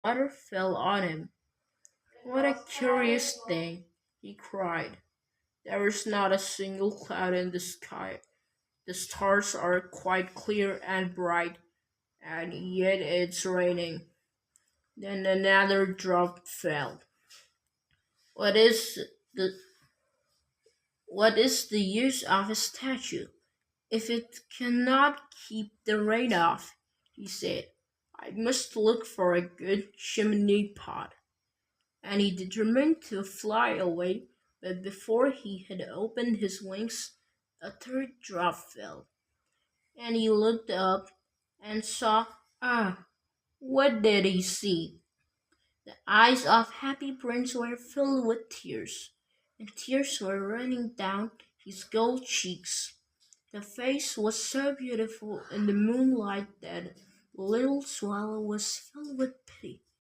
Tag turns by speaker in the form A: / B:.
A: Water fell on him. "What a curious thing!" he cried. "There is not a single cloud in the sky. The stars are quite clear and bright, and yet it's raining." Then another drop fell. "What is the what is the use of a statue if it cannot keep the rain off?" he said. "I must look for a good chimney pot." And he determined to fly away, but before he had opened his wings, a third drop fell, and he looked up and saw, what did he see? The eyes of Happy Prince were filled with tears, and tears were running down his gold cheeks. The face was so beautiful in the moonlight that the little swallow was filled with pity.